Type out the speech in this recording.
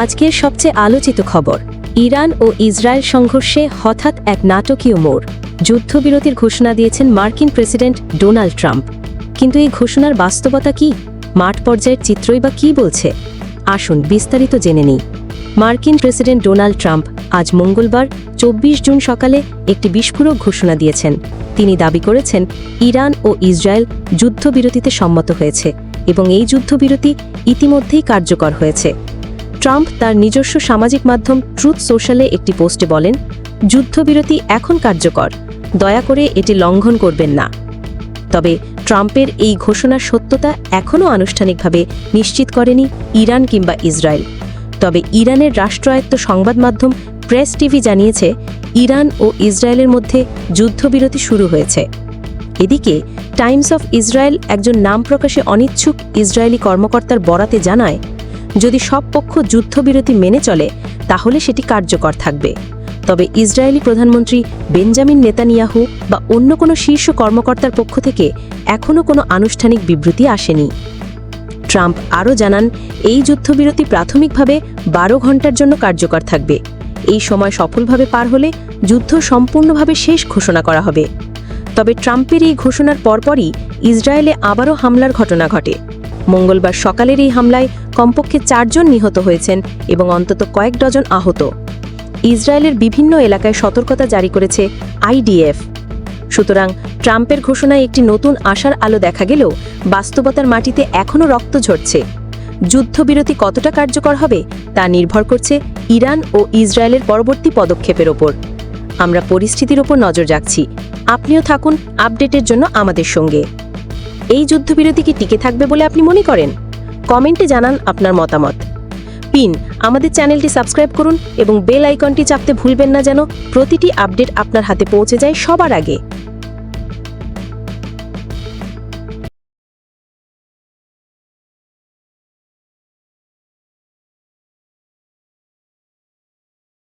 আজকের সবচেয়ে আলোচিত খবর, ইরান ও ইসরায়েল সংঘর্ষে হঠাৎ এক নাটকীয় মোড়। যুদ্ধবিরতির ঘোষণা দিয়েছেন মার্কিন প্রেসিডেন্ট ডোনাল্ড ট্রাম্প। কিন্তু এই ঘোষণার বাস্তবতা কি? মাঠ পর্যায়ের চিত্রই বা কী বলছে? আসুন বিস্তারিত জেনে নিই। মার্কিন প্রেসিডেন্ট ডোনাল্ড ট্রাম্প আজ মঙ্গলবার ২৪ জুন সকালে একটি বিস্ফোরক ঘোষণা দিয়েছেন। তিনি দাবি করেছেন ইরান ও ইসরায়েল যুদ্ধবিরতিতে সম্মত হয়েছে এবং এই যুদ্ধবিরতি ইতিমধ্যেই কার্যকর হয়েছে। ট্রাম্প তার নিজস্ব সামাজিক মাধ্যম ট্রুথ সোশ্যালে একটি পোস্টে বলেন, যুদ্ধবিরতি এখন কার্যকর, দয়া করে এটি লঙ্ঘন করবেন না। তবে ট্রাম্পের এই ঘোষণার সত্যতা এখনও আনুষ্ঠানিকভাবে নিশ্চিত করেনি ইরান কিংবা ইসরায়েল। তবে ইরানের রাষ্ট্রায়ত্ত সংবাদ মাধ্যম প্রেস টিভি জানিয়েছে ইরান ও ইসরায়েলের মধ্যে যুদ্ধবিরতি শুরু হয়েছে। এদিকে টাইমস অফ ইসরায়েল একজন নাম প্রকাশে অনিচ্ছুক ইসরায়েলি কর্মকর্তার বরাতে জানায়, যদি সব পক্ষ যুদ্ধবিরতি মেনে চলে তাহলে সেটি কার্যকর থাকবে। তবে ইসরায়েলি প্রধানমন্ত্রী বেঞ্জামিন নেতানিয়াহু বা অন্য কোনো শীর্ষ কর্মকর্তার পক্ষ থেকে এখনও কোনো আনুষ্ঠানিক বিবৃতি আসেনি। ট্রাম্প আরও জানান, এই যুদ্ধবিরতি প্রাথমিকভাবে ১২ ঘণ্টার জন্য কার্যকর থাকবে। এই সময় সফলভাবে পার হলে যুদ্ধ সম্পূর্ণভাবে শেষ ঘোষণা করা হবে। তবে ট্রাম্পের এই ঘোষণার পরপরই ইসরায়েলে আবারও হামলার ঘটনা ঘটে। মঙ্গলবার সকালের এই হামলায় কমপক্ষে ৪ জন নিহত হয়েছেন এবং অন্তত কয়েক ডজন আহত। ইসরায়েলের বিভিন্ন এলাকায় সতর্কতা জারি করেছে আইডিএফ। সুতরাং ট্রাম্পের ঘোষণায় একটি নতুন আশার আলো দেখা গেলেও বাস্তবতার মাটিতে এখনও রক্ত ঝরছে। যুদ্ধবিরতি কতটা কার্যকর হবে তা নির্ভর করছে ইরান ও ইসরায়েলের পরবর্তী পদক্ষেপের ওপর। আমরা পরিস্থিতির ওপর নজর রাখছি। আপনিও থাকুন আপডেটের জন্য আমাদের সঙ্গে। এই যুদ্ধবিরতি কি টিকে থাকবে বলে আপনি মনে করেন? কমেন্টে জানান আপনার মতামত। আমাদের চ্যানেলটি সাবস্ক্রাইব করুন এবং বেল আইকনটি চাপতে ভুলবেন না, যেন প্রতিটি আপডেট আপনার হাতে পৌঁছে যায় সবার আগে।